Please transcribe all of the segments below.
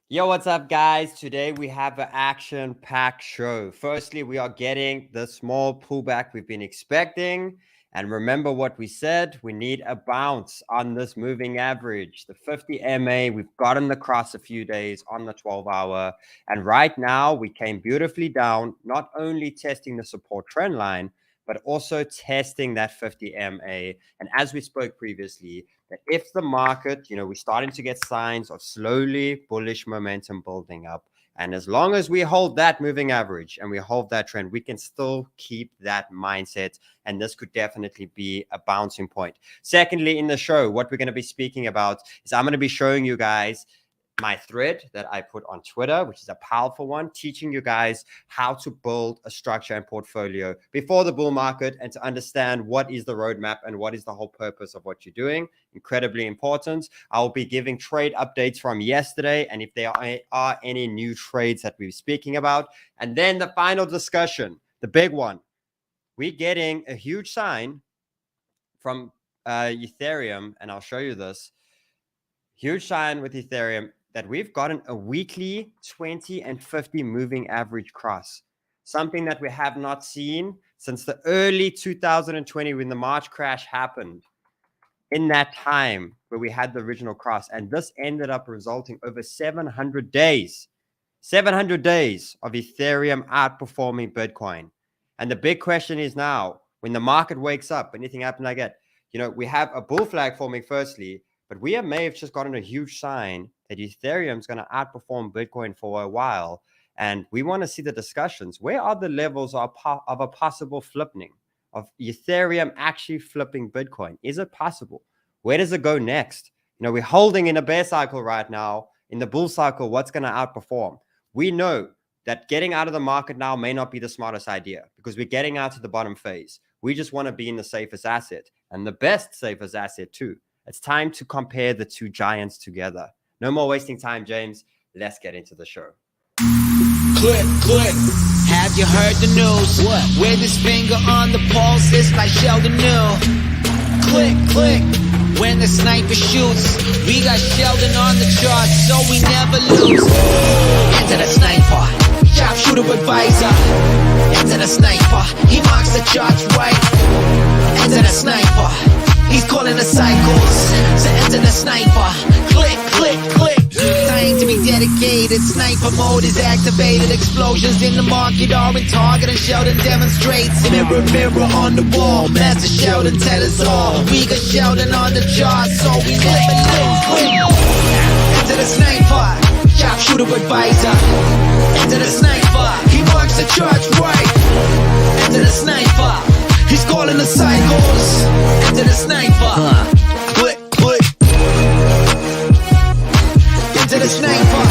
Yo, what's up, guys? Today we have an action-packed show. Firstly, we are getting the small pullback we've been expecting. And remember what we said, we need a bounce on this moving average. The 50 MA, we've gotten across a few days on the 12-hour. And right now, we came beautifully down, not only testing the support trend line, but also testing that 50 MA. And as we spoke previously, that if the market, we're starting to get signs of slowly bullish momentum building up. And as long as we hold that moving average and we hold that trend, we can still keep that mindset. And this could definitely be a bouncing point. Secondly, in the show, what we're going to be speaking about is I'm going to be showing you guys my thread that I put on Twitter, which is a powerful one, teaching you guys how to build a structure and portfolio before the bull market and to understand what is the roadmap and what is the whole purpose of what you're doing. Incredibly important. I'll be giving trade updates from yesterday and if there are any new trades that we're speaking about. And then the final discussion, the big one. We're getting a huge sign from Ethereum, and I'll show you this. Huge sign with Ethereum that we've gotten a weekly 20 and 50 moving average cross, something that we have not seen since the early 2020 when the March crash happened. In that time where we had the original cross, and this ended up resulting over 700 days of Ethereum outperforming Bitcoin. And the big question is now, when the market wakes up, anything happen like that, we have a bull flag forming firstly, but we may have just gotten a huge sign that Ethereum is going to outperform Bitcoin for a while. And we want to see the discussions. Where are the levels of a possible flipping of Ethereum actually flipping Bitcoin? Is it possible? Where does it go next? We're holding in a bear cycle right now. In the bull cycle, what's going to outperform? We know that getting out of the market now may not be the smartest idea because we're getting out to the bottom phase. We just want to be in the safest asset and the best safest asset too. It's time to compare the two giants together. No more wasting time, James. Let's get into the show. Click. Have you heard the news? What? With his finger on the pulse, it's like Sheldon knew. Click. When the sniper shoots, we got Sheldon on the chart, so we never lose. Enter the sniper, sharpshooter advisor. Enter the sniper, he marks the charts right. Enter the sniper, he's calling the cycles. So enter the sniper, click. Time to be dedicated, sniper mode is activated. Explosions in the market are in target and Sheldon demonstrates. Mirror on the wall, Master Sheldon tell us all. We got Sheldon on the chart, so we never lose. Enter the sniper, sharpshooter advisor. Enter the sniper, he marks the charts right. Enter the sniper, he's calling the cycles. Enter the sniper, click. Enter the sniper.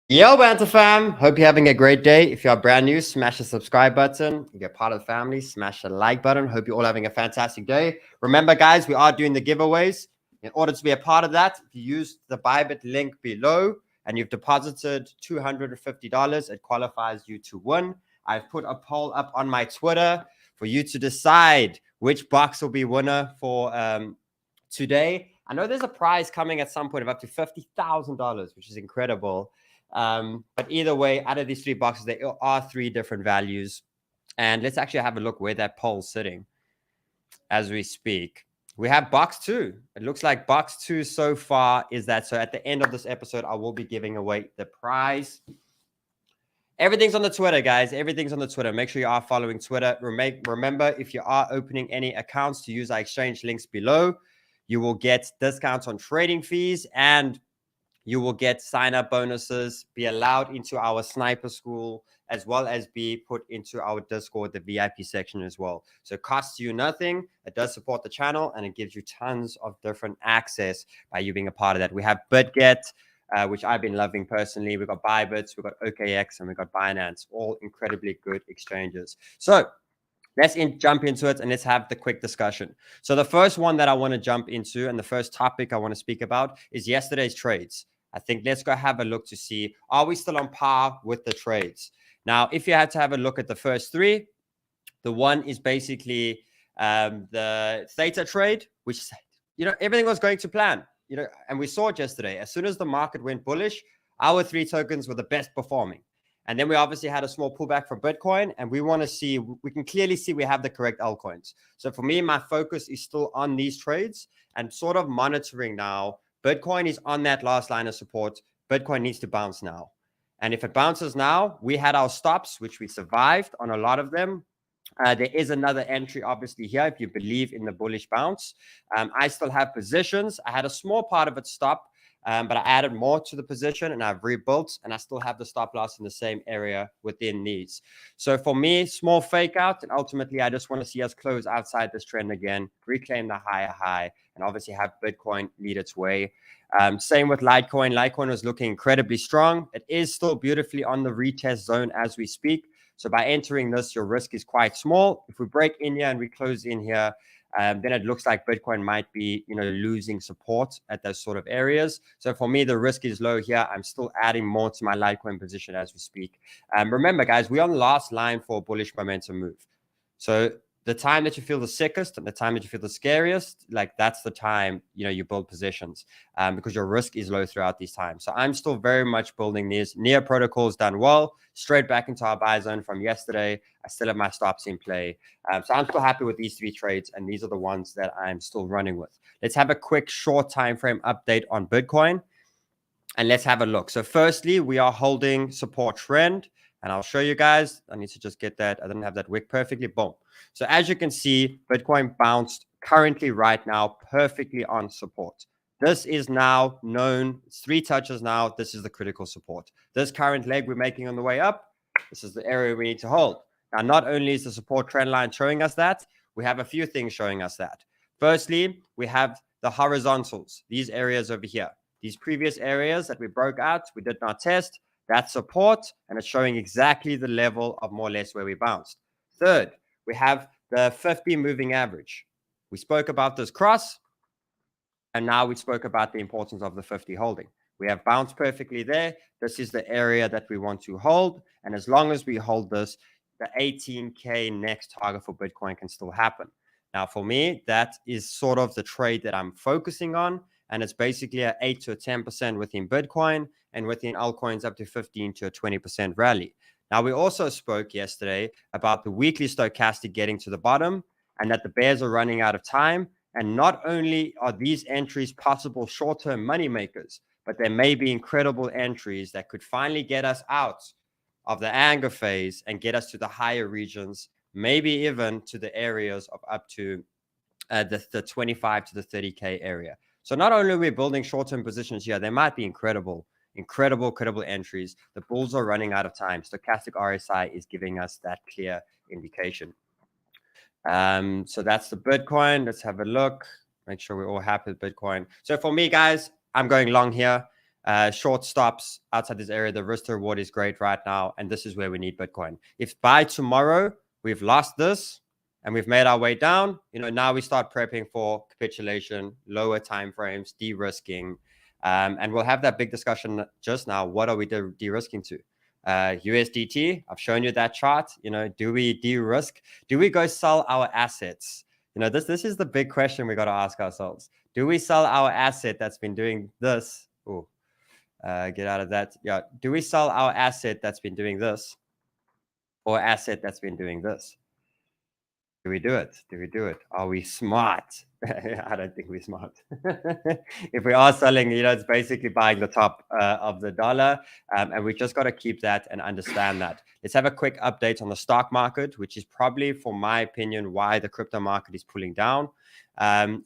Yo, Banter fam. Hope you're having a great day. If you are brand new, smash the subscribe button. If you're part of the family, smash the like button. Hope you're all having a fantastic day. Remember, guys, we are doing the giveaways. In order to be a part of that, if you use the BYBIT link below and you've deposited $250, it qualifies you to win. I've put a poll up on my Twitter for you to decide which box will be winner for today. I know there's a prize coming at some point of up to $50,000, which is incredible. But either way, out of these three boxes, there are three different values. And let's actually have a look where that poll's sitting as we speak. We have box 2. It looks like box 2 so far is that. So at the end of this episode, I will be giving away the prize. Everything's on the Twitter, guys. Everything's on the Twitter. Make sure you are following Twitter. Remember, if you are opening any accounts, to use our exchange links below. You will get discounts on trading fees and you will get sign-up bonuses, be allowed into our sniper school, as well as be put into our Discord, the VIP section as well. So it costs you nothing. It does support the channel and it gives you tons of different access by you being a part of that. We have Bitget, which I've been loving personally. We've got BYBIT, we've got OKX, and we've got Binance, all incredibly good exchanges. So let's jump into it and let's have the quick discussion. So the first one that I want to jump into and the first topic I want to speak about is yesterday's trades. I think let's go have a look to see, are we still on par with the trades? Now, if you had to have a look at the first three, the one is basically the Theta trade, which, everything was going to plan, and we saw it yesterday. As soon as the market went bullish, our 3 tokens were the best performing. And then we obviously had a small pullback for Bitcoin, and we can clearly see we have the correct altcoins. So for me, my focus is still on these trades and sort of monitoring now. Bitcoin is on that last line of support. Bitcoin needs to bounce now. And if it bounces now, we had our stops, which we survived on a lot of them. There is another entry, obviously, here if you believe in the bullish bounce. I still have positions. I had a small part of it stop, but I added more to the position and I've rebuilt, and I still have the stop loss in the same area within these. So for me, small fake out, and ultimately I just want to see us close outside this trend again, reclaim the higher high, and obviously have Bitcoin lead its way. Same with Litecoin. Litecoin was looking incredibly strong. It is still beautifully on the retest zone as we speak. So by entering this, your risk is quite small. If we break in here and we close in here, then it looks like Bitcoin might be, losing support at those sort of areas. So for me, the risk is low here. I'm still adding more to my Litecoin position as we speak. Remember, guys, we're on the last line for a bullish momentum move. So the time that you feel the sickest and the time that you feel the scariest, like that's the time, you build positions because your risk is low throughout these times. So I'm still very much building these. Near protocols done well, straight back into our buy zone from yesterday. I still have my stops in play. So I'm still happy with these 3 trades, and these are the ones that I'm still running with. Let's have a quick short time frame update on Bitcoin, and let's have a look. So firstly, we are holding support trend. And I'll show you guys. I need to just get that. I didn't have that wick perfectly. Boom. So as you can see, Bitcoin bounced currently right now perfectly on support. This is now known. It's 3 touches now. This is the critical support. This current leg we're making on the way up, this is the area we need to hold. Now, not only is the support trend line showing us that, we have a few things showing us that. Firstly, we have the horizontals, these areas over here. These previous areas that we broke out, we did not test. That's support, and it's showing exactly the level of more or less where we bounced. Third, we have the 50 moving average. We spoke about this cross, and now we spoke about the importance of the 50 holding. We have bounced perfectly there. This is the area that we want to hold, and as long as we hold this, the 18K next target for Bitcoin can still happen. Now, for me, that is sort of the trade that I'm focusing on, and it's basically an 8 to a 10% within Bitcoin, and within altcoins up to 15 to a 20% rally. Now, we also spoke yesterday about the weekly stochastic getting to the bottom and that the bears are running out of time. And not only are these entries possible short-term money makers, but there may be incredible entries that could finally get us out of the anger phase and get us to the higher regions, maybe even to the areas of up to the 25 to the 30K area. So not only are we building short-term positions here, they might be incredible entries. The bulls are running out of time. Stochastic RSI is giving us that clear indication. So that's the Bitcoin. Let's have a look. Make sure we're all happy with Bitcoin. So for me, guys, I'm going long here. Short stops outside this area. The risk to reward is great right now, and this is where we need Bitcoin. If by tomorrow we've lost this and we've made our way down, now we start prepping for capitulation, lower time frames, de-risking. And we'll have that big discussion just now. What are we de-risking to? USDT, I've shown you that chart. Do we de-risk? Do we go sell our assets? This is the big question we got to ask ourselves. Do we sell our asset that's been doing this? Get out of that. Yeah. Do we sell our asset that's been doing this or asset that's been doing this? Do we do it? Are we smart? I don't think we're smart. If we are selling, it's basically buying the top of the dollar. And we just got to keep that and understand that. Let's have a quick update on the stock market, which is probably, for my opinion, why the crypto market is pulling down.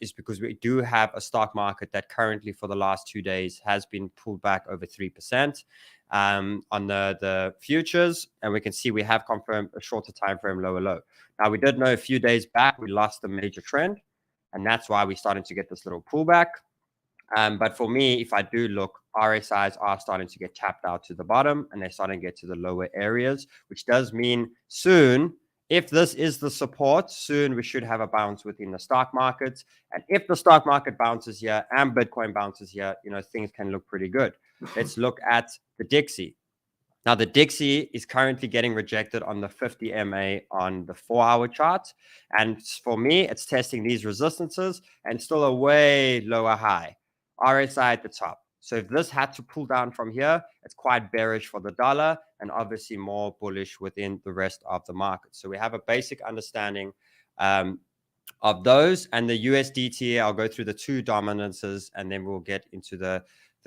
Is because we do have a stock market that currently for the last 2 days has been pulled back over 3%. On the futures, and we can see we have confirmed a shorter time frame lower low. Now, we did know a few days back we lost a major trend, and that's why we're starting to get this little pullback. But for me, if I do look, RSIs are starting to get tapped out to the bottom, and they're starting to get to the lower areas, which does mean soon, if this is the support, soon we should have a bounce within the stock market. And if the stock market bounces here and Bitcoin bounces here, things can look pretty good. Let's look at the Dixie. Now, the Dixie is currently getting rejected on the 50 MA on the 4-hour chart. And for me, it's testing these resistances and still a way lower high. RSI at the top. So if this had to pull down from here, it's quite bearish for the dollar and obviously more bullish within the rest of the market. So we have a basic understanding of those. And the USDT, I'll go through the 2 dominances and then we'll get into the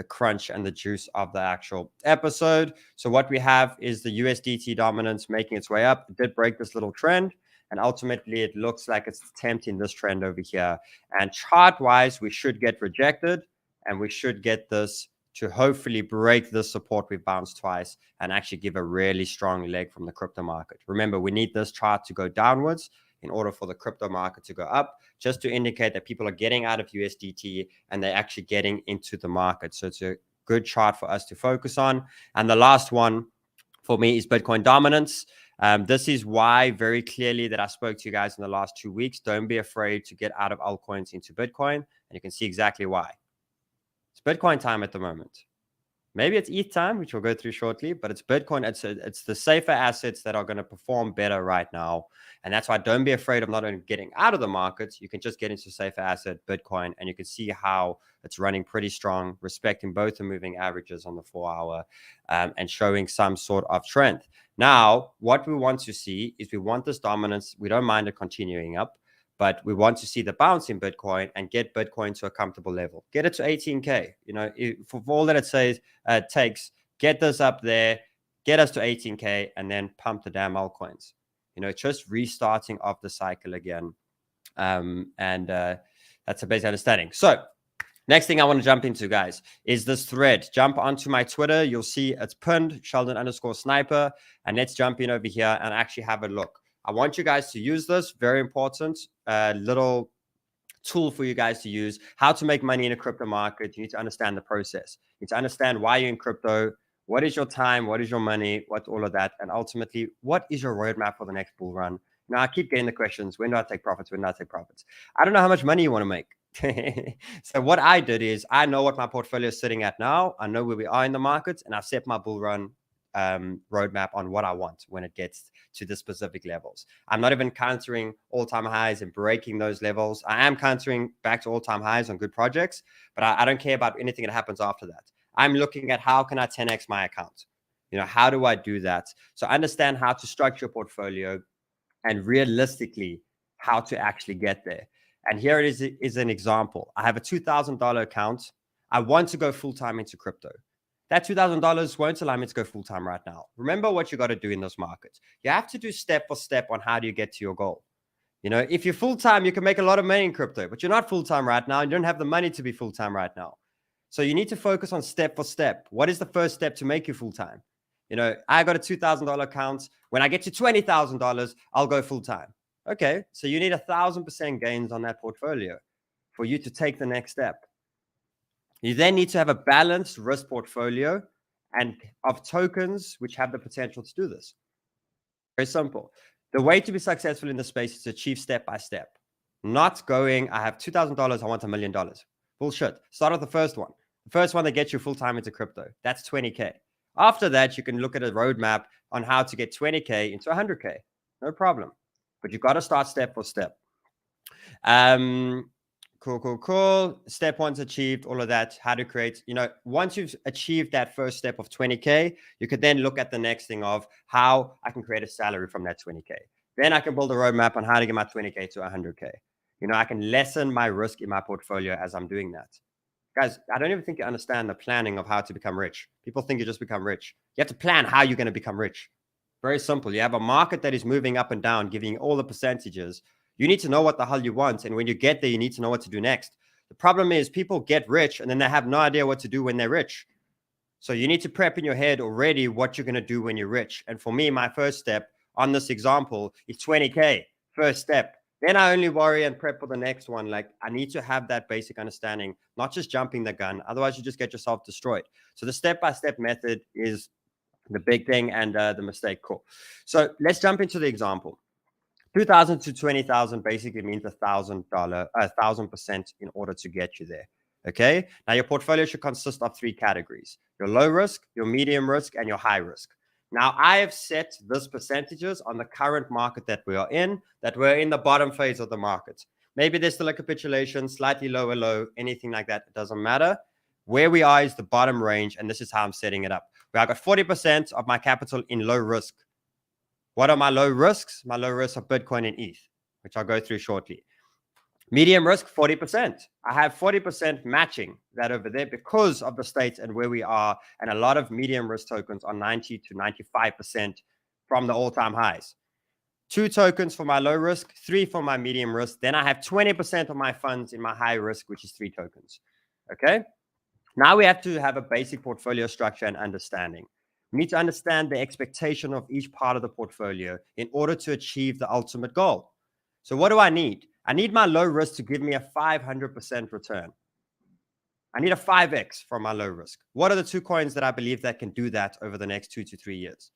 crunch and the juice of the actual episode. So what we have is the USDT dominance making its way up. It did break this little trend, and ultimately it looks like it's attempting this trend over here. And chart wise, we should get rejected, and we should get this to hopefully break the support we've bounced twice and actually give a really strong leg from the crypto market. Remember, we need this chart to go downwards in order for the crypto market to go up, just to indicate that people are getting out of USDT and they're actually getting into the market. So it's a good chart for us to focus on. And the last one for me is Bitcoin dominance. This is why very clearly that I spoke to you guys in the last 2 weeks. Don't be afraid to get out of altcoins into Bitcoin. And you can see exactly why. It's Bitcoin time at the moment. Maybe it's ETH time, which we'll go through shortly, but it's Bitcoin. It's the safer assets that are going to perform better right now. And that's why don't be afraid of not only getting out of the markets, you can just get into safer asset, Bitcoin, and you can see how it's running pretty strong, respecting both the moving averages on the 4-hour and showing some sort of strength. Now, what we want to see is we want this dominance. We don't mind it continuing up, but we want to see the bounce in Bitcoin and get Bitcoin to a comfortable level. Get it to 18K. You know, for all that it takes, get this up there, get us to 18K, and then pump the damn altcoins. You know, just restarting of the cycle again. That's a basic understanding. So next thing I want to jump into, guys, is this thread. Jump onto my Twitter. You'll see it's pinned, Sheldon_Sniper. And let's jump in over here and actually have a look. I want you guys to use this. Very important little tool for you guys to use. How to make money in a crypto market. You need to understand the process. You need to understand why you're in crypto. What is your time? What is your money? What's all of that? And ultimately, what is your roadmap for the next bull run? Now, I keep getting the questions. When do I take profits? When do I take profits? I don't know how much money you want to make. So what I did is I know what my portfolio is sitting at now. I know where we are in the markets, and I've set my bull run roadmap on what I want when it gets to the specific levels. I'm not even countering all-time highs and breaking those levels. I am countering back to all-time highs on good projects, but I don't care about anything that happens after that. I'm looking at how can I 10x my account? You know, how do I do that? So understand how to structure your portfolio and realistically how to actually get there. And here it is an example. I have a $2,000 account. I want to go full-time into crypto. That $2,000 won't allow me to go full-time right now. Remember what you got to do in those markets. You have to do step for step on how do you get to your goal. You know, if you're full-time, you can make a lot of money in crypto, but you're not full-time right now. You don't have the money to be full-time right now. So you need to focus on step for step. What is the first step to make you full-time? You know, I got a $2,000 account. When I get to $20,000, I'll go full-time. Okay, so you need 1,000% gains on that portfolio for you to take the next step. You then need to have a balanced risk portfolio and of tokens which have the potential to do this. Very simple. The way to be successful in this space is to achieve step by step. Not going, I have $2,000, I want $1 million. Bullshit. Start with the first one. The first one that gets you full-time into crypto. That's 20K. After that, you can look at a roadmap on how to get 20K into 100K. No problem. But you got to start step for step. Cool. Step one's achieved, all of that, how to create, you know, once you've achieved that first step of 20K, you could then look at the next thing of how I can create a salary from that 20K. Then I can build a roadmap on how to get my 20K to 100K. You know, I can lessen my risk in my portfolio as I'm doing that. Guys, I don't even think you understand the planning of how to become rich. People think you just become rich. You have to plan how you're going to become rich. Very simple. You have a market that is moving up and down, giving all the percentages. You need to know what the hell you want. And when you get there, you need to know what to do next. The problem is people get rich and then they have no idea what to do when they're rich. So you need to prep in your head already what you're going to do when you're rich. And for me, my first step on this example is 20K, first step. Then I only worry and prep for the next one. Like I need to have that basic understanding, not just jumping the gun. Otherwise, you just get yourself destroyed. So the step-by-step method is the big thing and the mistake. Cool. So let's jump into the example. 2,000 to 20,000 basically means $1,000% in order to get you there. Okay. Now your portfolio should consist of 3 categories: your low risk, your medium risk, and your high risk. Now, I have set this percentages on the current market that we are in, that we're in the bottom phase of the market. Maybe there's still a capitulation, slightly lower low, anything like that. It doesn't matter. Where we are is the bottom range, and this is how I'm setting it up. Where I got 40% of my capital in low risk. What are my low risks? My low risks are Bitcoin and ETH, which I'll go through shortly. Medium risk, 40%. I have 40% matching that over there because of the states and where we are. And a lot of medium risk tokens are 90 to 95% from the all-time highs. 2 tokens for my low risk, 3 for my medium risk. Then I have 20% of my funds in my high risk, which is 3 tokens. Okay. Now we have to have a basic portfolio structure and understanding. We need to understand the expectation of each part of the portfolio in order to achieve the ultimate goal. So what do I need? I need my low risk to give me a 500% return. I need a 5x from my low risk. What are the 2 coins that I believe that can do that over the next 2 to 3 years?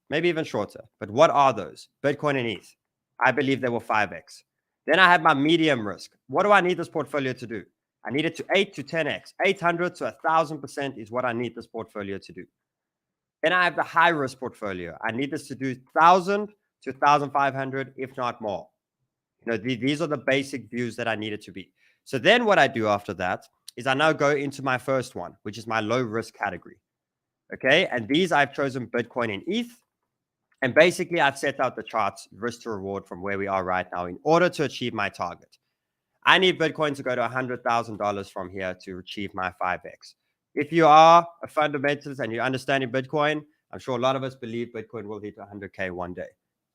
Maybe even shorter. But what are those? Bitcoin and ETH. I believe they will 5x. Then I have my medium risk. What do I need this portfolio to do? I need it to 8 to 10x. 800 to 1,000% is what I need this portfolio to do. Then I have the high risk portfolio. I need this to do 1,000 to 1,500, if not more. You know, these are the basic views that I need it to be. So then what I do after that is I now go into my first one, which is my low risk category. Okay. And these I've chosen Bitcoin and ETH. And basically I've set out the charts risk to reward from where we are right now in order to achieve my target. I need Bitcoin to go to $100,000 from here to achieve my 5x. If you are a fundamentalist and you're understanding Bitcoin, I'm sure a lot of us believe Bitcoin will hit 100K one day.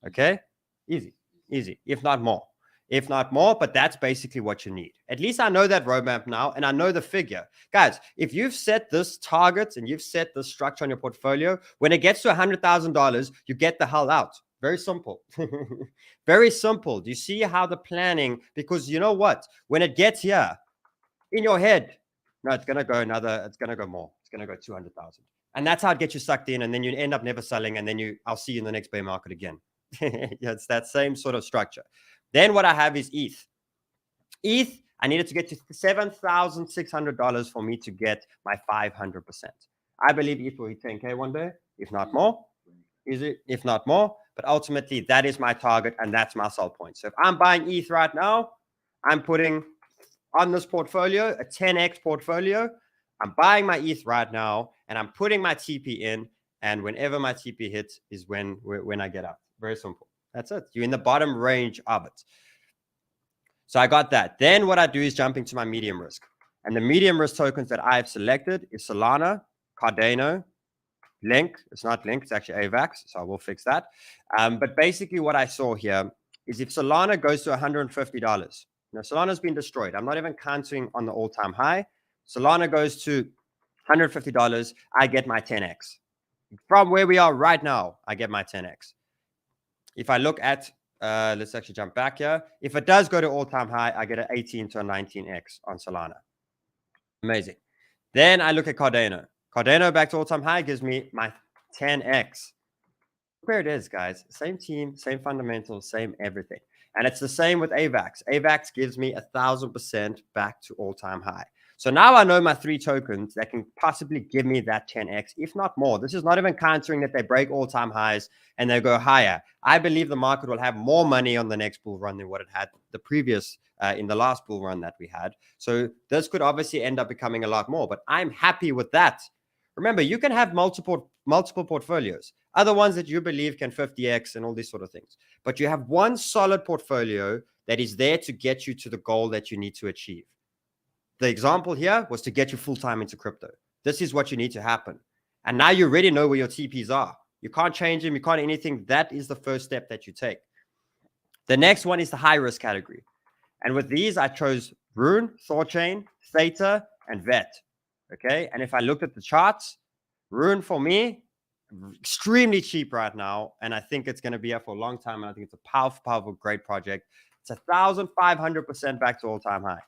Okay. Easy, if not more. If not more, but that's basically what you need. At least I know that roadmap now, and I know the figure. Guys, if you've set this target and you've set this structure on your portfolio, when it gets to $100,000, you get the hell out. Very simple. Very simple. Do you see how the planning, because you know what? When it gets here, in your head, no, it's going to go it's going to go more. It's going to go 200,000. And that's how it gets you sucked in, and then you end up never selling, and then I'll see you in the next bear market again. Yeah, it's that same sort of structure. Then what I have is ETH. ETH, I needed to get to $7,600 for me to get my 500%. I believe ETH will hit 10K one day, if not more. Easy, if not more. But ultimately, that is my target, and that's my sell point. So if I'm buying ETH right now, I'm putting on this portfolio a 10x portfolio. I'm buying my ETH right now, and I'm putting my TP in. And whenever my TP hits is when I get out. Very simple. That's it. You're in the bottom range of it. So I got that. Then what I do is jump into my medium risk. And the medium risk tokens that I've selected is Solana, Cardano, Link. It's not Link, it's actually AVAX. So I will fix that. But basically what I saw here is if Solana goes to $150, now Solana's been destroyed. I'm not even counting on the all-time high. Solana goes to $150, I get my 10x. From where we are right now, I get my 10x. If I look at, let's actually jump back here. If it does go to all-time high, I get an 18 to a 19x on Solana. Amazing. Then I look at Cardano. Cardano back to all-time high gives me my 10x. Where it is, guys. Same team, same fundamentals, same everything. And it's the same with AVAX. AVAX gives me 1,000% back to all-time high. So now I know my 3 tokens that can possibly give me that 10x, if not more. This is not even countering that they break all-time highs and they go higher. I believe the market will have more money on the next bull run than what it had the previous, in the last bull run that we had. So this could obviously end up becoming a lot more, but I'm happy with that. Remember, you can have multiple portfolios, other ones that you believe can 50x and all these sort of things. But you have one solid portfolio that is there to get you to the goal that you need to achieve. The example here was to get you full-time into crypto. This is what you need to happen. And now you already know where your TPs are. You can't change them. You can't anything. That is the first step that you take. The next one is the high-risk category. And with these, I chose Rune, Thorchain, Theta, and Vet. Okay. And if I looked at the charts, Rune for me, extremely cheap right now. And I think it's going to be here for a long time. And I think it's a powerful, powerful, great project. It's 1,500% back to all-time high.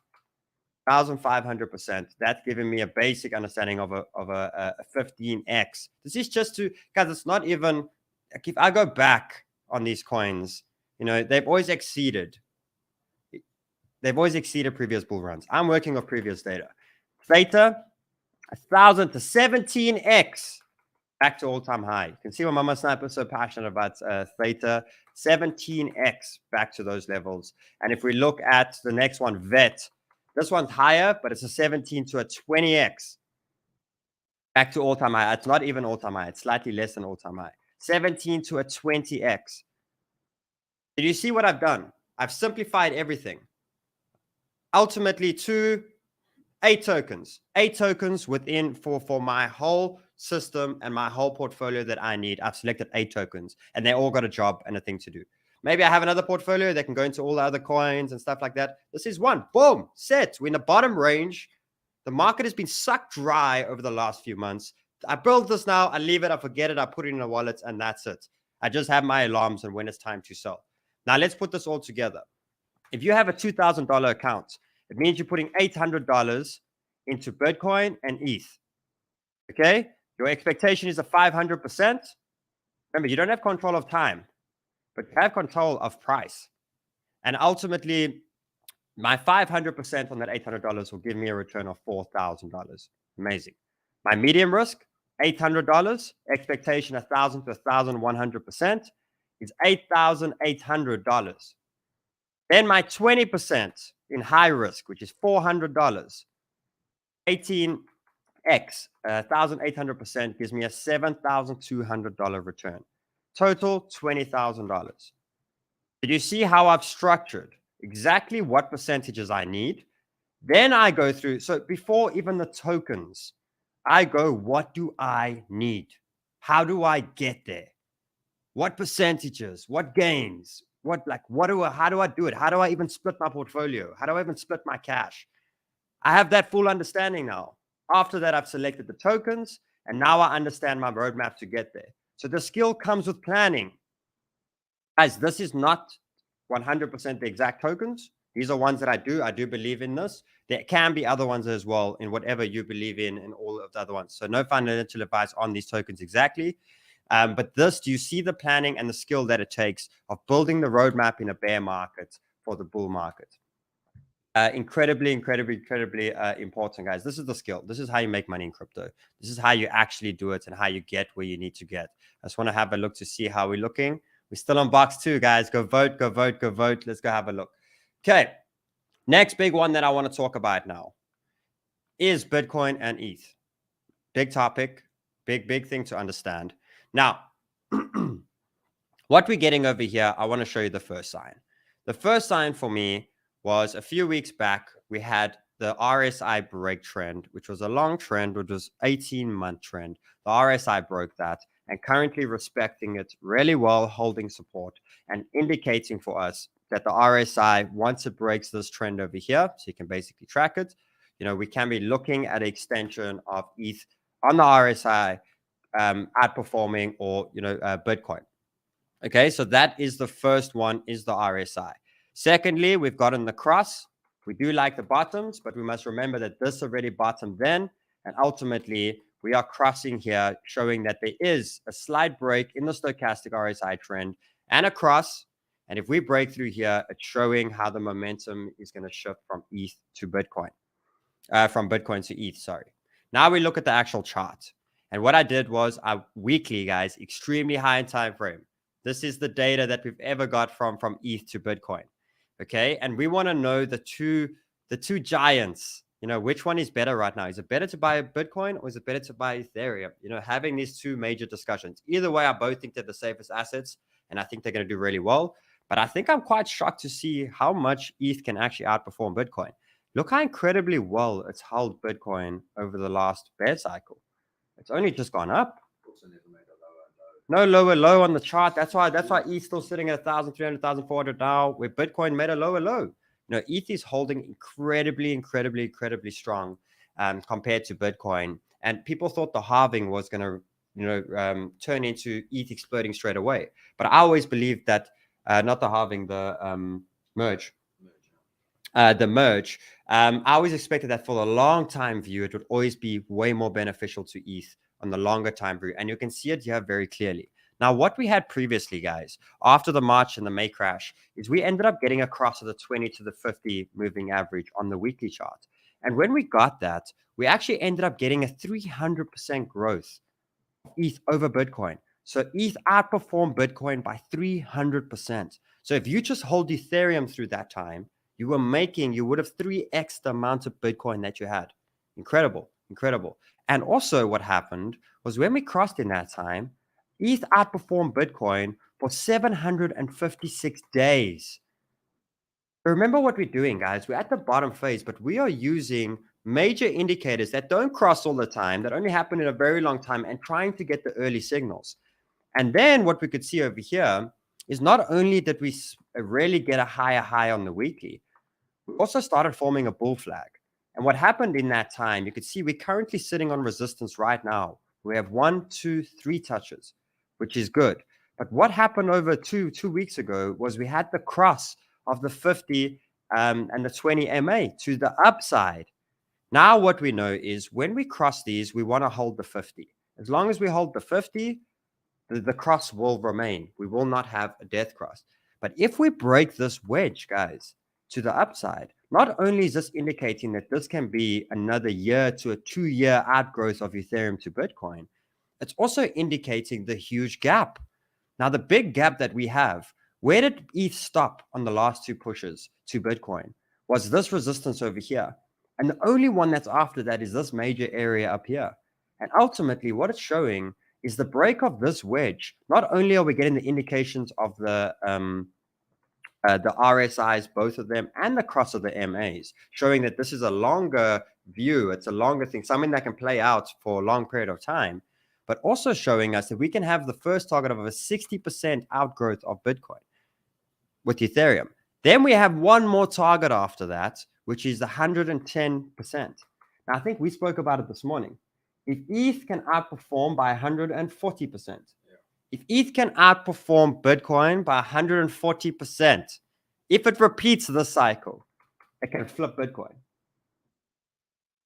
1,500%. That's giving me a basic understanding of a 15x. This is just to, guys, it's not even, like if I go back on these coins, you know, they've always exceeded previous bull runs. I'm working with previous data. Theta, 1,000 to 17x back to all-time high. You can see why Mama Sniper is so passionate about Theta. 17x back to those levels. And if we look at the next one, VET, this one's higher, but it's a 17 to a 20x. Back to all-time high. It's not even all-time high. It's slightly less than all-time high. 17 to a 20x. Did you see what I've done? I've simplified everything. Ultimately, 8 tokens. 8 tokens within for my whole system and my whole portfolio that I need. I've selected 8 tokens, and they all got a job and a thing to do. Maybe I have another portfolio that can go into all the other coins and stuff like that. This is one. Boom. Set. We're in the bottom range. The market has been sucked dry over the last few months. I build this now. I leave it. I forget it. I put it in a wallet, and that's it. I just have my alarms and when it's time to sell. Now, let's put this all together. If you have a $2,000 account, it means you're putting $800 into Bitcoin and ETH. Okay? Your expectation is a 500%. Remember, you don't have control of time, but you have control of price. And ultimately, my 500% on that $800 will give me a return of $4,000. Amazing. My medium risk, $800, expectation 1,000 to 1,100% is $8,800. Then my 20% in high risk, which is $400, 18x, 1,800% gives me a $7,200 return. Total $20,000. Did you see how I've structured exactly what percentages I need? Then I go through, so before even the tokens, I go, what do I need? How do I get there? What percentages? What gains? How do I do it? How do I even split my portfolio? How do I even split my cash? I have that full understanding now. After that, I've selected the tokens, and now I understand my roadmap to get there. So the skill comes with planning. Guys, this is not 100% the exact tokens. These are ones that I do believe in this. There can be other ones as well in whatever you believe in and all of the other ones. So no financial advice on these tokens exactly. But do you see the planning and the skill that it takes of building the roadmap in a bear market for the bull market? Incredibly important, guys. This is the skill. This is how you make money in crypto. This is how you actually do it and how you get where you need to get. I just want to have a look to see how we're looking. We're still on box 2, guys. Go vote, go vote, go vote. Let's go have a look. Okay. Next big one that I want to talk about now is Bitcoin and ETH. Big topic, big thing to understand. Now, what we're getting over here, I want to show you the first sign. The first sign for me was a few weeks back, we had the RSI break trend, which was a long trend, which was 18-month trend. The RSI broke that and currently respecting it really well, holding support and indicating for us that the RSI, once it breaks this trend over here, so you can basically track it, we can be looking at an extension of ETH on the RSI outperforming or, Bitcoin. Okay, so that is the first one, is the RSI. Secondly, we've gotten the cross. We do like the bottoms, but we must remember that this already bottomed then. And ultimately, we are crossing here, showing that there is a slight break in the stochastic RSI trend and a cross. And if we break through here, it's showing how the momentum is going to shift from ETH to Bitcoin. From Bitcoin to ETH, sorry. Now we look at the actual chart. And what I did was weekly, guys, extremely high in time frame. This is the data that we've ever got from ETH to Bitcoin. Okay, and we want to know the two giants. Which one is better right now? Is it better to buy Bitcoin or is it better to buy Ethereum? Having these two major discussions. Either way, I both think they're the safest assets, and I think they're going to do really well. But I think I'm quite shocked to see how much ETH can actually outperform Bitcoin. Look how incredibly well it's held Bitcoin over the last bear cycle. It's only just gone up. No lower low on the chart. That's why ETH still sitting at 1,300, 1,400 now, where Bitcoin made a lower low. ETH is holding incredibly strong compared to Bitcoin. And people thought the halving was going to, turn into ETH exploding straight away. But I always believed that, not the halving, the merge. The merge. I always expected that for a long time view, it would always be way more beneficial to ETH on the longer time view. And you can see it here very clearly. Now, what we had previously, guys, after the March and the May crash, is we ended up getting across to the 20 to the 50 moving average on the weekly chart. And when we got that, we actually ended up getting a 300% growth ETH over Bitcoin. So ETH outperformed Bitcoin by 300%. So if you just hold Ethereum through that time, you would have 3x the amount of Bitcoin that you had. Incredible, incredible. And also what happened was when we crossed in that time, ETH outperformed Bitcoin for 756 days. Remember what we're doing, guys. We're at the bottom phase, but we are using major indicators that don't cross all the time, that only happen in a very long time, and trying to get the early signals. And then what we could see over here is not only did we really get a higher high on the weekly, we also started forming a bull flag. And what happened in that time, you could see we're currently sitting on resistance right now. We have 1, 2, 3 touches, which is good. But what happened over two weeks ago was we had the cross of the 50 and the 20 MA to the upside. Now what we know is when we cross these, we want to hold the 50. As long as we hold the 50, the cross will remain. We will not have a death cross. But if we break this wedge, guys, to the upside, not only is this indicating that this can be another year to a 2-year outgrowth of Ethereum to Bitcoin, it's also indicating the huge gap. Now, the big gap that we have, where did ETH stop on the last 2 pushes to Bitcoin? Was this resistance over here. And the only one that's after that is this major area up here. And ultimately, what it's showing is the break of this wedge. Not only are we getting the indications of the RSIs, both of them, and the cross of the MAs, showing that this is a longer view. It's a longer thing, something that can play out for a long period of time, but also showing us that we can have the first target of a 60% outgrowth of Bitcoin with Ethereum. Then we have one more target after that, which is 110%. Now, I think we spoke about it this morning. If ETH can outperform by 140%, if ETH can outperform Bitcoin by 140%, if it repeats this cycle, it can flip Bitcoin.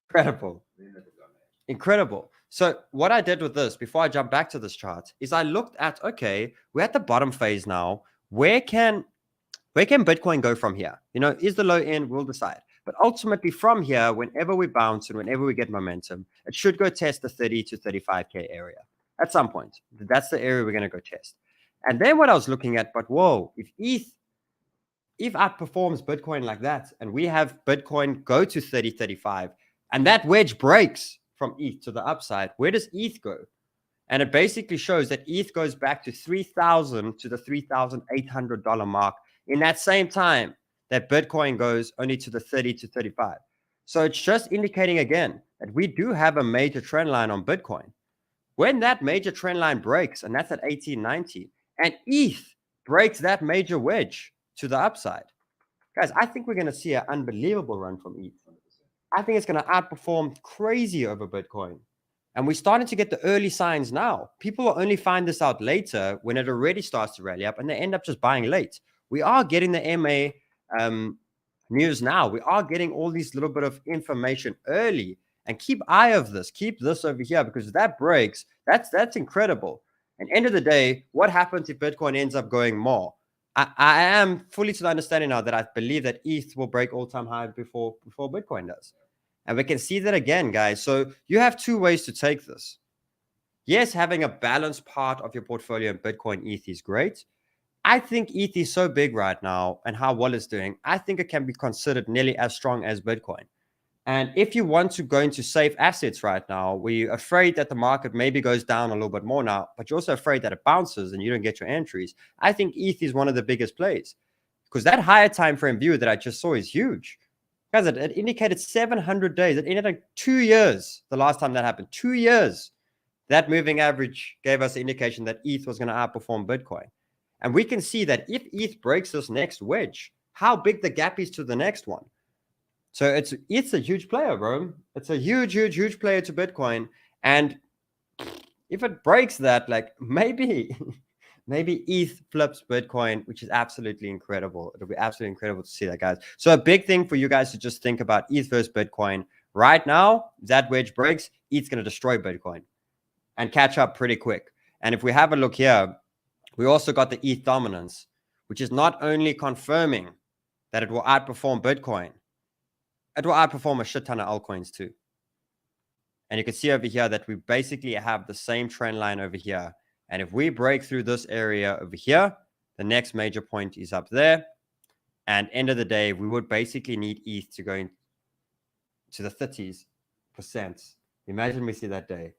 Incredible. Incredible. So what I did with this, before I jump back to this chart, is I looked at, okay, we're at the bottom phase now. Where can Bitcoin go from here? You know, is the low end? We'll decide. But ultimately from here, whenever we bounce and whenever we get momentum, it should go test the 30 to 35K area at some point. That's the area we're going to go test. And then what I was looking at, but whoa, if ETH outperforms Bitcoin like that, and we have Bitcoin go to 30, 35, and that wedge breaks from ETH to the upside, where does ETH go? And it basically shows that ETH goes back to 3,000 to the $3,800 mark in that same time that Bitcoin goes only to the 30 to 35. So it's just indicating again that we do have a major trend line on Bitcoin. When that major trend line breaks, and that's at 1890, and ETH breaks that major wedge to the upside, guys, I think we're going to see an unbelievable run from ETH. I think it's going to outperform crazy over Bitcoin. And we're starting to get the early signs now. People will only find this out later when it already starts to rally up, and they end up just buying late. We are getting the MA news now. We are getting all these little bit of information early, and keep eye of this. Keep this over here, because if that breaks, that's incredible. And end of the day, what happens if Bitcoin ends up going more? I am fully to the understanding now that I believe that ETH will break all-time high before Bitcoin does. And we can see that again, guys. So you have 2 ways to take this. Yes, having a balanced part of your portfolio in Bitcoin, ETH is great. I think ETH is so big right now and how well it's doing. I think it can be considered nearly as strong as Bitcoin. And if you want to go into safe assets right now, where you're afraid that the market maybe goes down a little bit more now, but you're also afraid that it bounces and you don't get your entries, I think ETH is one of the biggest plays, because that higher time frame view that I just saw is huge. Guys, it indicated 700 days. It indicated 2 years the last time that happened. 2 years. That moving average gave us the indication that ETH was going to outperform Bitcoin. And we can see that if ETH breaks this next wedge, how big the gap is to the next one. So it's a huge player, bro. It's a huge player to Bitcoin. And if it breaks that, like maybe ETH flips Bitcoin, which is absolutely incredible. It'll be absolutely incredible to see that, guys. So a big thing for you guys to just think about ETH versus Bitcoin. Right now, if that wedge breaks, ETH's going to destroy Bitcoin and catch up pretty quick. And if we have a look here, we also got the ETH Dominance, which is not only confirming that it will outperform Bitcoin, it will outperform a shit ton of altcoins too. And you can see over here that we basically have the same trend line over here. And if we break through this area over here, the next major point is up there. And end of the day, we would basically need ETH to go into the 30%. Imagine we see that day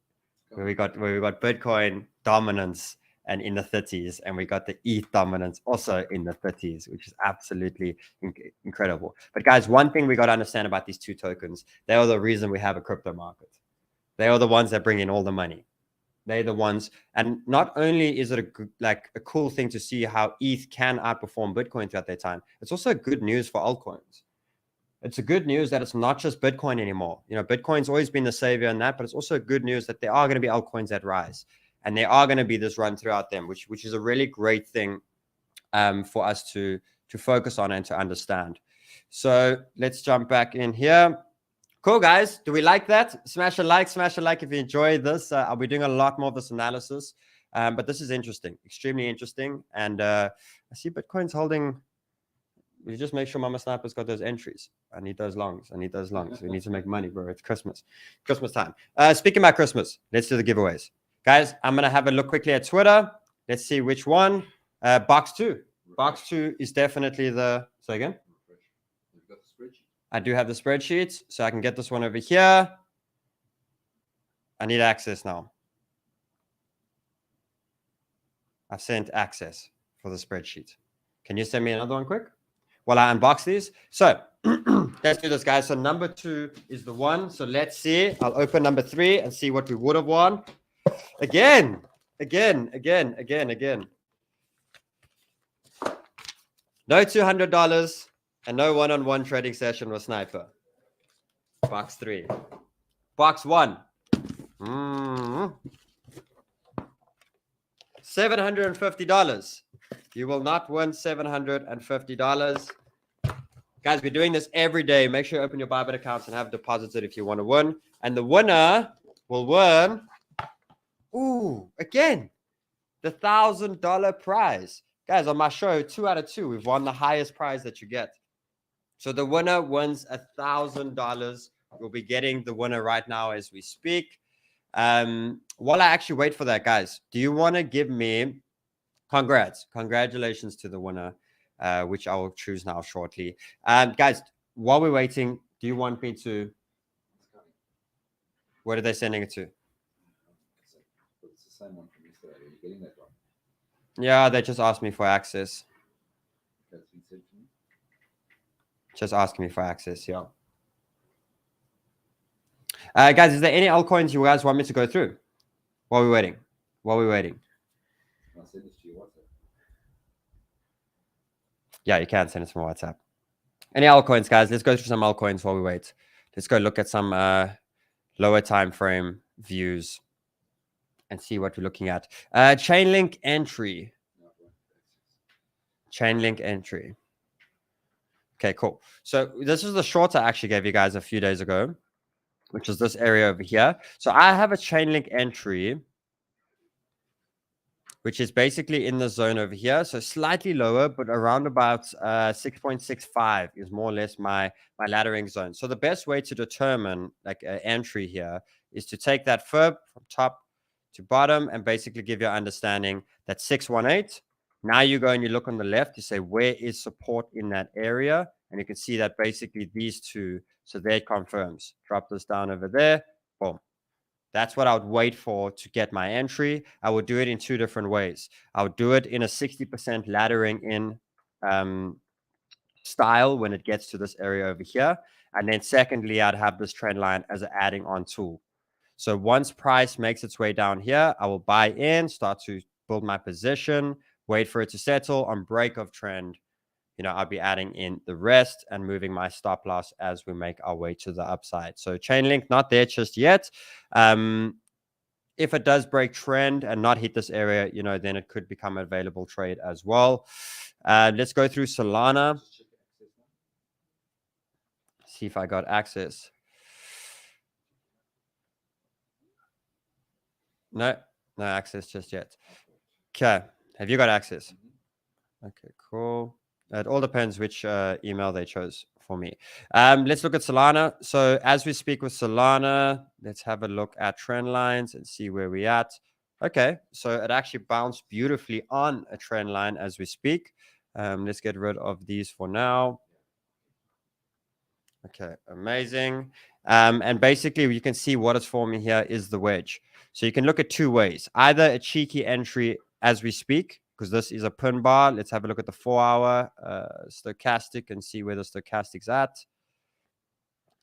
where we got Bitcoin dominance and in the 30s, and we got the ETH dominance also in the 30s, which is absolutely incredible. But guys, one thing we got to understand about these two tokens, they are the reason we have a crypto market. They are the ones that bring in all the money. They're the ones, and not only is it a cool thing to see how ETH can outperform Bitcoin throughout their time, it's also good news for altcoins. It's a good news that it's not just Bitcoin anymore. You know, Bitcoin's always been the savior in that, but it's also good news that there are going to be altcoins that rise, and there are going to be this run throughout them, which is a really great thing for us to focus on and to understand. So let's jump back in here. Cool, guys. Do we like that? Smash a like if you enjoy this. I'll be doing a lot more of this analysis, but this is interesting, extremely interesting. And I see Bitcoin's holding. You just make sure Mama Sniper's got those entries. I need those longs. We need to make money, bro. It's Christmas time. Speaking about Christmas, let's do the giveaways. Guys, I'm going to have a look quickly at Twitter. Let's see which one. Box 2. Box 2 is definitely the... Say again? I do have the spreadsheets, so I can get this one over here. I need access now. I've sent access for the spreadsheet. Can you send me another one quick while I unbox these? So let's do this, guys. So number 2 is the one. So let's see. I'll open number 3 and see what we would have won. Again. No $200 and no one-on-one trading session with Sniper. Box 3. Box 1. $750. You will not win $750. Guys, we're doing this every day. Make sure you open your BYBIT accounts and have deposited if you want to win. And the winner will win, again, the $1,000 prize. Guys, on my show, 2 out of 2, we've won the highest prize that you get. So the winner wins $1,000. We'll be getting the winner right now as we speak. While I actually wait for that, guys, do you want to give me congratulations to the winner, which I will choose now shortly. Guys, while we're waiting, do you want me to... Where are they sending it to? It's the same one from yesterday. Are you getting that one? Yeah, they just asked me for access. That's been sent to me. Just asking me for access, yeah. Guys, is there any altcoins you guys want me to go through while we're waiting? I'll send this to your WhatsApp. Yeah, you can send it to my WhatsApp. Any altcoins, guys? Let's go through some altcoins while we wait. Let's go look at some lower time frame views and see what we're looking at. Chainlink entry. Chainlink entry. Okay, cool. So this is the short I actually gave you guys a few days ago, which is this area over here. So I have a Chainlink entry, which is basically in the zone over here. So slightly lower, but around about 6.65 is more or less my laddering zone. So the best way to determine like an entry here is to take that FIB from top to bottom and basically give your understanding that 618. Now you go and you look on the left, you say, where is support in that area? And you can see that basically these two, so there it confirms. Drop this down over there, boom. That's what I would wait for to get my entry. I would do it in 2 different ways. I would do it in a 60% laddering in style when it gets to this area over here. And then secondly, I'd have this trend line as an adding on tool. So once price makes its way down here, I will buy in, start to build my position, wait for it to settle on break of trend. You know, I'll be adding in the rest and moving my stop loss as we make our way to the upside. So Chainlink, not there just yet. If it does break trend and not hit this area, you know, then it could become an available trade as well. Let's go through Solana. See if I got access. No access just yet. Okay. Have you got access? Okay, cool. It all depends which email they chose for me. Let's look at Solana. So as we speak with Solana, let's have a look at trend lines and see where we're at. Okay, so it actually bounced beautifully on a trend line as we speak. Let's get rid of these for now. Okay, amazing. And basically you can see what is forming here is the wedge. So you can look at two ways, either a cheeky entry as we speak, because this is a pin bar. Let's have a look at the 4-hour stochastic and see where the stochastic's at.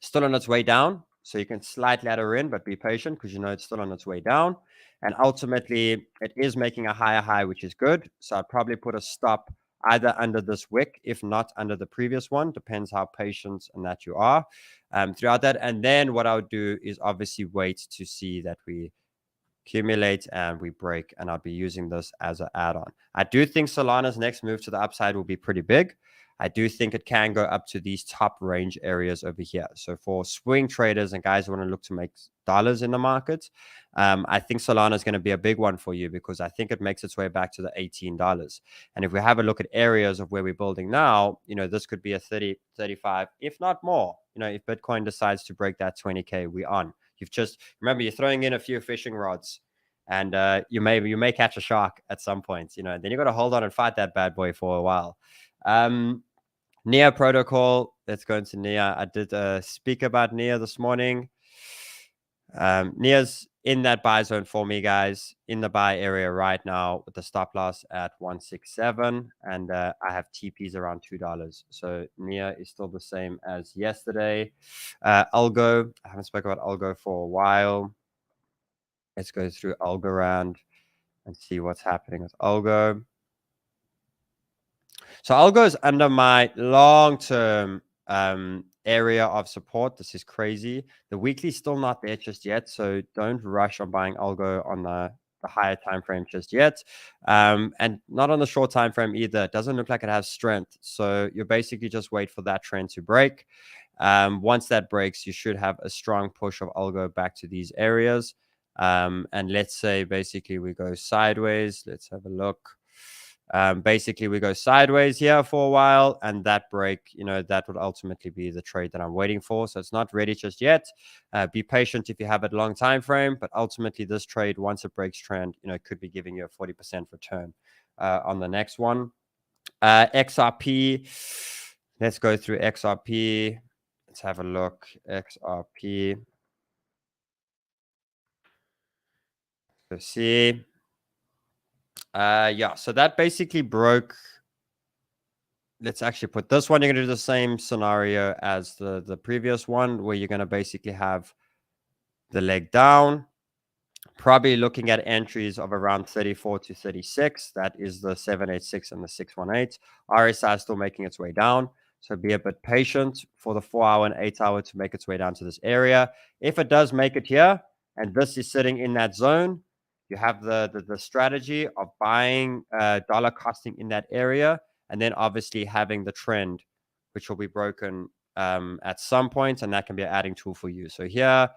Still on its way down. So you can slightly ladder in, but be patient because you know it's still on its way down. And ultimately, it is making a higher high, which is good. So I'd probably put a stop either under this wick, if not under the previous one. Depends how patient and that you are throughout that. And then what I would do is obviously wait to see that we accumulate and we break, and I'll be using this as an add-on. I do think Solana's next move to the upside will be pretty big. I do think it can go up to these top range areas over here. So for swing traders and guys who want to look to make dollars in the market, I think Solana is going to be a big one for you because I think it makes its way back to the $18. And if we have a look at areas of where we're building now, you know, this could be a 30, 35, if not more. You know, if Bitcoin decides to break that 20K, we're on. You've just, remember, you're throwing in a few fishing rods and you may catch a shark at some point, you know, and then you got to hold on and fight that bad boy for a while. NEA protocol, let's go into NEA. I did speak about NEA this morning. NEA's in that buy zone for me, guys, in the buy area right now with the stop loss at 167, and I have TPs around $2. So NEA is still the same as yesterday. Algo, I haven't spoken about Algo for a while. Let's go through Algorand and see what's happening with Algo. So Algo is under my long-term area of support. This is crazy. The weekly is still not there just yet, so don't rush on buying Algo on the higher time frame just yet, and not on the short time frame either. It doesn't look like it has strength, so you basically just wait for that trend to break. Once that breaks, you should have a strong push of Algo back to these areas. And let's say basically we go sideways. Let's have a look. Basically we go sideways here for a while, and that break, you know, that would ultimately be the trade that I'm waiting for. So it's not ready just yet. Be patient if you have a long time frame, but ultimately this trade, once it breaks trend, you know, could be giving you a 40% return on the next one. XRP, let's go through XRP. Let's have a look. XRP, let's see. Yeah, so that basically broke. Let's actually put this one. You're going to do the same scenario as the previous one, where you're going to basically have the leg down, probably looking at entries of around 34 to 36. That is the 786 and the 618. RSI is still making its way down, so be a bit patient for the 4-hour and 8-hour to make its way down to this area. If it does make it here, and this is sitting in that zone, you have the strategy of buying dollar costing in that area, and then obviously having the trend, which will be broken at some point, and that can be an adding tool for you. So here,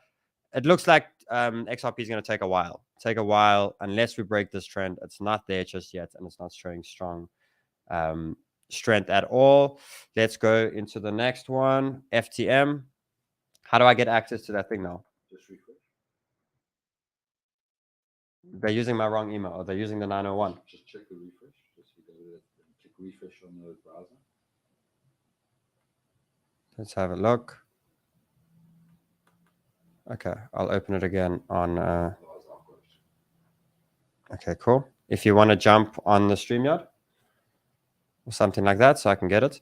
it looks like XRP is going to take a while. Unless we break this trend. It's not there just yet, and it's not showing strong strength at all. Let's go into the next one, FTM. How do I get access to that thing now? Just refresh. They're using my wrong email, or they're using the 901. Just check the refresh. Just go there and click refresh on the browser. Let's have a look. Okay, I'll open it again on. Okay, cool. If you want to jump on the StreamYard or something like that, so I can get it.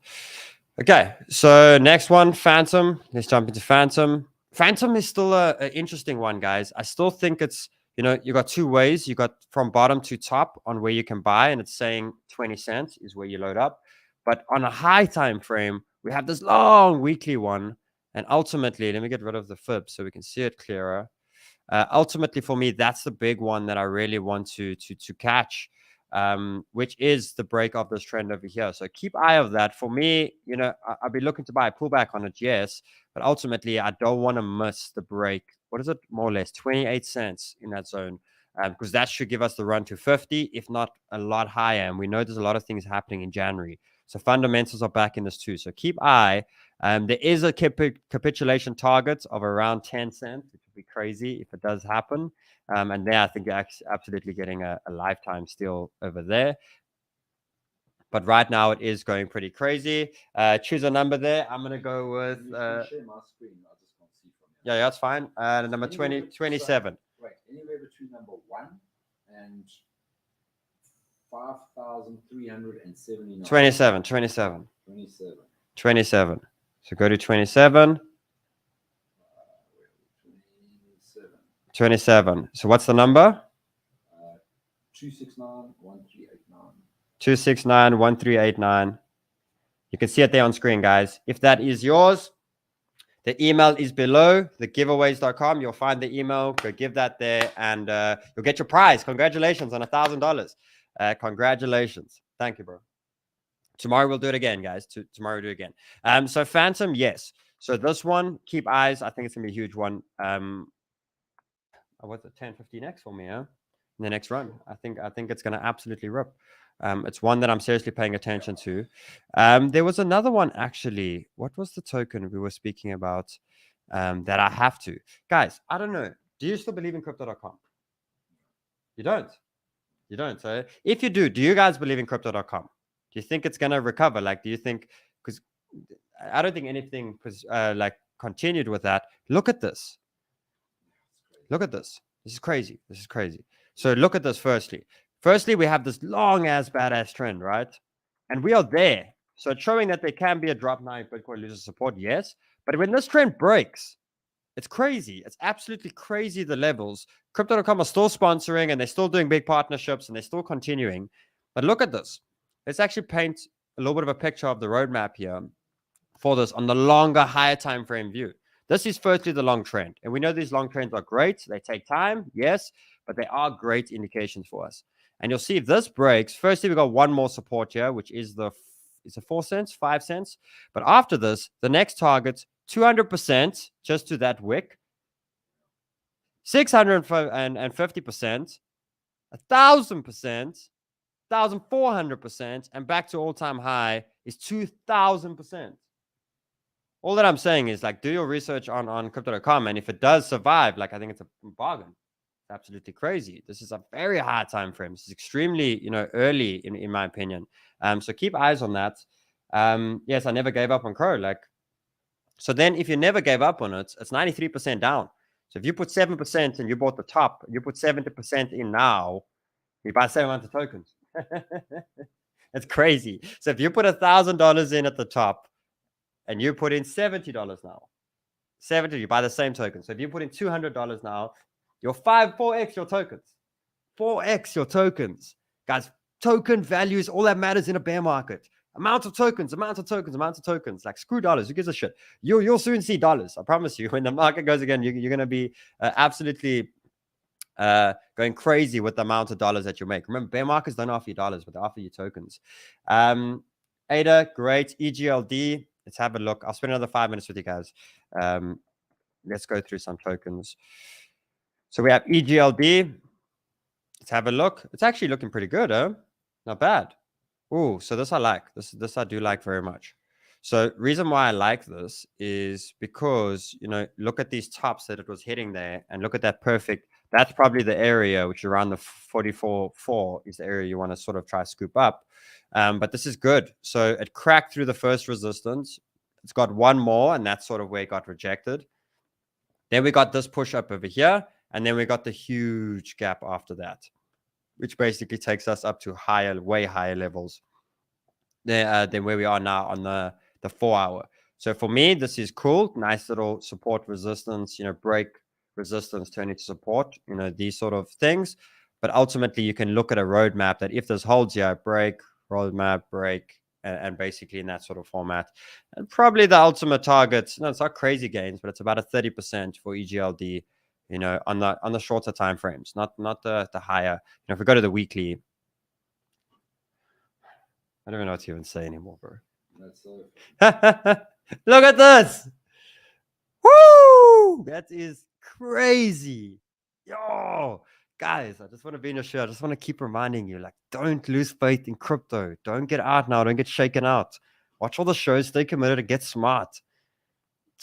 Okay, so next one, Phantom. Let's jump into Phantom. Phantom is still an interesting one, guys. I still think it's, you know, you got two ways. You got from bottom to top on where you can buy, and it's saying 20 cents is where you load up. But on a high time frame, we have this long weekly one. And ultimately, let me get rid of the fib so we can see it clearer. Ultimately, for me, that's the big one that I really want to catch, which is the break of this trend over here. So keep eye of that. For me, you know, I'll be looking to buy a pullback on it, yes. But ultimately, I don't want to miss the break. What is it? More or less 28 cents in that zone. Because that should give us the run to 50, if not a lot higher. And we know there's a lot of things happening in January. So fundamentals are back in this too. So keep eye There is a capitulation target of around 10 cents, which would be crazy if it does happen. And there, I think you're absolutely getting a lifetime steal over there. But right now, it is going pretty crazy. Choose a number there. I'm going to go with... share my screen. I just can't see from here. Yeah, that's fine. Number 27. Right, anywhere between number 1 and 5,379. 27. 27. So go to 27. 27. So what's the number? 2691389. 2691389. You can see it there on screen, guys. If that is yours, the email is below, thegiveaways.com. You'll find the email. Go give that there, and you'll get your prize. Congratulations on $1,000. Congratulations. Thank you, bro. Tomorrow we'll do it again, guys. Tomorrow we'll do it again. So Phantom, yes. So this one, keep eyes. I think it's gonna be a huge one. What's it? 10-15x for me, huh? In the next run. I think it's gonna absolutely rip. It's one that I'm seriously paying attention to. There was another one actually. What was the token we were speaking about that I have to? Guys, I don't know. Do you still believe in crypto.com? You don't? You don't. So if you do you guys believe in crypto.com? Do you think it's going to recover? Like, do you think, because I don't think anything like continued with that. Look at this. Look at this. This is crazy. This is crazy. So look at this firstly. Firstly, we have this long ass badass trend, right? And we are there. So it's showing that there can be a drop now if Bitcoin loses support, yes. But when this trend breaks, it's crazy. It's absolutely crazy, the levels. Crypto.com are still sponsoring and they're still doing big partnerships and they're still continuing. But look at this. Let's actually paint a little bit of a picture of the roadmap here for this on the longer, higher time frame view. This is firstly the long trend. And we know these long trends are great. They take time, yes, but they are great indications for us. And you'll see if this breaks, firstly, we got one more support here, which is the, is it 4 cents, 5 cents? But after this, the next target, 200% just to that wick, 650%, 1,000%, 1,400%, and back to all-time high is 2,000%. All that I'm saying is, like, do your research on crypto.com, and if it does survive, like, I think it's a bargain. It's absolutely crazy. This is a very hard time frame. This is extremely, early in my opinion. So keep eyes on that. Yes, I never gave up on Crow. Like, so then if you never gave up on it, it's 93% down. So if you put 7% and you bought the top, you put 70% in now, you buy 7 months of tokens. It's crazy. So if you put $1,000 in at the top and you put in $70 now, 70, you buy the same token. So if you put in $200 now, you're 4x your tokens. 4x your tokens. Guys, token value is all that matters in a bear market. Amount of tokens. Like, screw dollars. Who gives a shit? You'll soon see dollars. I promise you. When the market goes again, you're going to be absolutely going crazy with the amount of dollars that you make. Remember, bear markets don't offer you dollars, but they offer you tokens. ADA, great. EGLD. Let's have a look. I'll spend another 5 minutes with you guys. Let's go through some tokens. So we have EGLD. Let's have a look. It's actually looking pretty good, huh? Not bad. Oh, so this I like. This I do like very much. So reason why I like this is because, look at these tops that it was hitting there, and look at that perfect. That's probably the area which around the 44.4 is the area you want to sort of try to scoop up. But this is good. So it cracked through the first resistance. It's got one more, and that's sort of where it got rejected. Then we got this push up over here, and then we got the huge gap after that, which basically takes us up to way higher levels than where we are now on the 4 hour. So for me, this is cool. Nice little support resistance, break resistance, turn into support, these sort of things. But ultimately, you can look at a roadmap that if this holds here, break, roadmap, break, and basically in that sort of format. And probably the ultimate target, it's not crazy gains, but it's about a 30% for EGLD, on the shorter time frames, not the higher. If we go to the weekly, I don't even know what to even say anymore, bro. That's so... Look at this. Woo! That is crazy. Yo, guys, I just want to be in your show. I just want to keep reminding you, like, don't lose faith in crypto. Don't get out now. Don't get shaken out. Watch all the shows. Stay committed and get smart.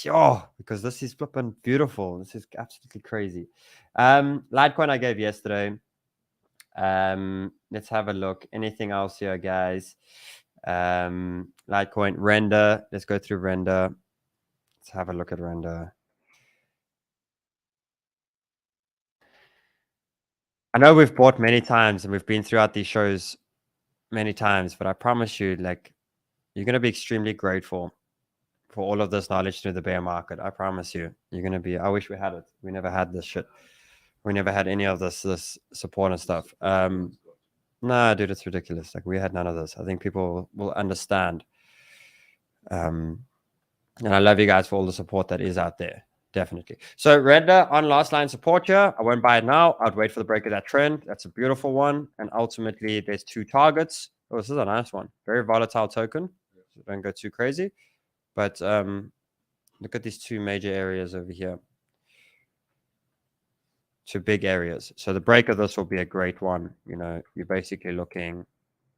Oh, because this is flipping beautiful. This is absolutely crazy. Litecoin I gave yesterday. Let's have a look. Anything else here, guys? Litecoin render. Let's go through render. Let's have a look at render. I know we've bought many times and we've been throughout these shows many times, but I promise you, like, you're going to be extremely grateful for all of this knowledge through the bear market. I promise you, you're going to be, I wish we had it. We never had this shit. We never had any of this support and stuff. Nah, dude, it's ridiculous. Like, we had none of this. I think people will understand. And I love you guys for all the support that is out there. Definitely. So render on last line support here. I won't buy it now. I'd wait for the break of that trend. That's a beautiful one. And ultimately, there's 2 targets. Oh, this is a nice one. Very volatile token. So don't go too crazy. But look at these 2 major areas over here. 2 big areas. So the break of this will be a great one. You know, you're basically looking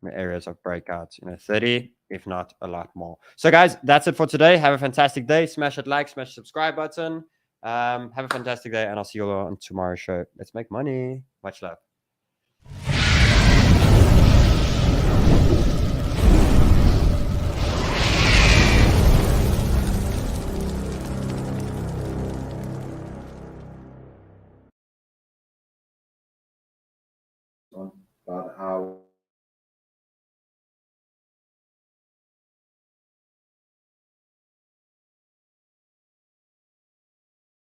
at areas of breakouts, you know, 30, if not a lot more. So guys, that's it for today. Have a fantastic day. Smash that like, smash the subscribe button. Have a fantastic day, and I'll see you all on tomorrow's show. Let's make money. Much love. But how